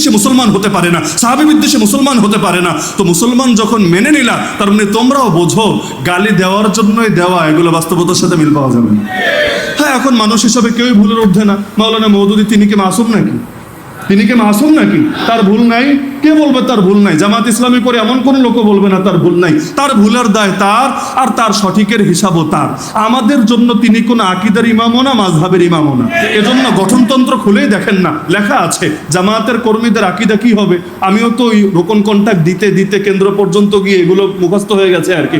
সে মুসলমান হতে পারে না, সাহাবী বিদ্বেষী মুসলমান হতে পারে না। তো মুসলমান যখন মেনে নিলা, তার মানে তোমরাও বোঝো গালি দেওয়ার জন্যই দেওয়া, এগুলো বাস্তবতার সাথে মিল পাওয়া যাবে না। হ্যাঁ, এখন মানুষ হিসাবে কেউই ভুলের ঊর্ধ্বে না। মাওলানা মওদুদী তিনি কি মাসুম নাকি? তিনি কি মাসুম নাকি? তার ভুল নাই? কে বলবে তার ভুল নাই? জামাত ইসলামী করে এমন কোন লোক বলবে না তার ভুল নাই। তার ভুলের দায় তার, আর তার সঠিকের হিসাবও তার। আমাদের জন্য তিনি কোন আকীদার ইমামও না, মাযহাবের ইমামও না। এজন্য গঠনতন্ত্র খুলেই দেখেন না, লেখা আছে জামাতের কর্মীদের আকীদা কি হবে। আমিও তো ওই রোকন কন্ট্যাক্ট দিতে দিতে কেন্দ্র পর্যন্ত গিয়ে এগুলো মুখস্থ হয়ে গেছে আর কি,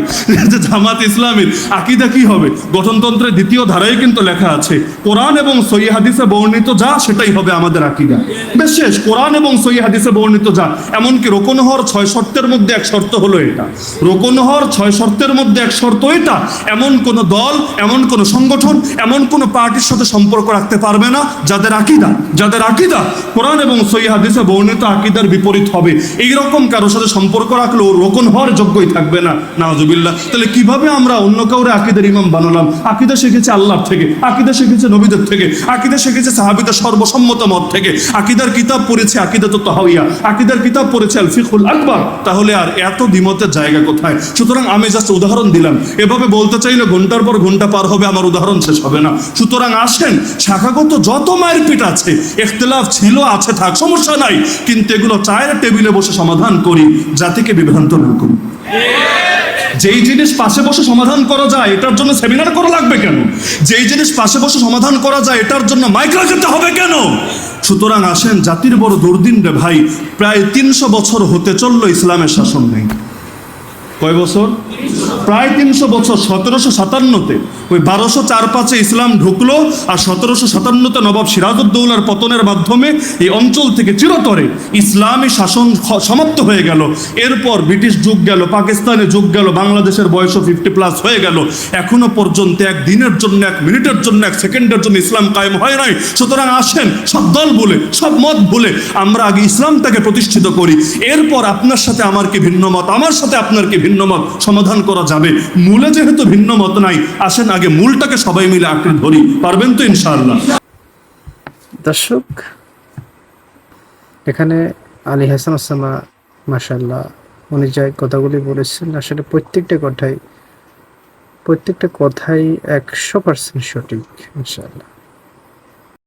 যে জামাত ইসলামীর আকীদা কি হবে। গঠনতন্ত্রের দ্বিতীয় ধারায় কিন্তু লেখা আছে কোরআন এবং সহিহ হাদিসে বর্ণিত যা সেটাই হবে আমাদের আকীদা। বিশেষ কোরআন এবং সহিহ হাদিসে বর্ণিত যা, এমনকি রোকন হওয়ার 6 শর্তের মধ্যে এক শর্ত হলো এটা। রোকন হওয়ার 6 শর্তের মধ্যে এক শর্ত এটা। এমন কোন দল, এমন কোন সংগঠন, এমন কোন পার্টির সাথে সম্পর্ক রাখতে পারবে না যাদের আকীদা কোরআন এবং সহিহ হাদিসে বর্ণিত আকীদার বিপরীত হবে। এইরকম কারোর সাথে সম্পর্ক রাখলেও রোকন হওয়ার যোগ্যই থাকবে না, নাউজুবিল্লাহ। তাহলে কিভাবে আমরা অন্য কাউরে আকীদার ইমাম বানালাম? আকীদা শিখেছে আল্লাহ থেকে, আকীদা শিখেছে নবীদের থেকে, আকীদা শিখেছে সাহাবীদের সর্বসম্মত মত থেকে, আকীদার কিতাব পড়েছে আকিদাতুত তাহাওয়িয়া, আকীদার কিতাব পড়েছে আল ফিকহুল আকবার। তাহলে আর এত দ্বিমতের জায়গা কোথায়? সুতরাং আমি জাস্ট উদাহরণ দিলাম। এভাবে বলতে চাইলে ঘন্টার পর ঘন্টা পার হবে, আমার উদাহরণ শেষ হবে না। সুতরাং আসেন, শাখাগত যত মারপিট আছে, ইখতিলাফ ছিল আছে থাক, সমস্যা নাই, কিন্তু এগুলো চায়ের টেবিলে বসে সমাধান করি, জাতিকে বিভ্রান্ত না করি। যেই জিনিস পাশে বসে সমাধান করা যায় এটার জন্য সেমিনার করা লাগবে কেন? যেই জিনিস পাশে বসে সমাধান করা যায় এটার জন্য মাইক লাগাতে হবে কেন? সুতরাং আসেন, জাতির বড় দুর্দিন রে ভাই, প্রায় 300 বছর হতে চললো ইসলামের শাসন নেই। কয় বছর? প্রায় 300 বছর। 1757-তে ওই 1204-5 ইসলাম ঢুকলো, আর 1757-তে নবাব সিরাজউদ্দৌলার পতনের মাধ্যমে এই অঞ্চল থেকে চিরতরে ইসলামী শাসন সমাপ্ত হয়ে গেল। এরপর ব্রিটিশ যুগ গেল, পাকিস্তানে যুগ গেল, বাংলাদেশের বয়সও 50+ হয়ে গেল। এখনো পর্যন্ত এক দিনের জন্য, এক মিনিটের জন্য, এক সেকেন্ডের জন্য ইসলাম কায়েম হয় নাই। সুতরাং আসেন, সব দল বলে, সব মত বলে আমরা আগে ইসলামটাকে প্রতিষ্ঠিত করি। এরপর আপনার সাথে আমার কি ভিন্ন মত, আমার সাথে আপনার কি ভিন্ন মত, সমাধান করা যাবে। মূলে যেহেতু ভিন্ন মত নাই, আসেন আগে মূলটাকে সবাই মিলে আঁকড়ে ধরি। পারবেন তো ইনশাআল্লাহ? দর্শক, এখানে আলী হাসান ওসামা মাশাআল্লাহ উনি যে কথাগুলি বলেছেন, আসলে প্রত্যেকটা কথাই 100% সঠিক ইনশাআল্লাহ।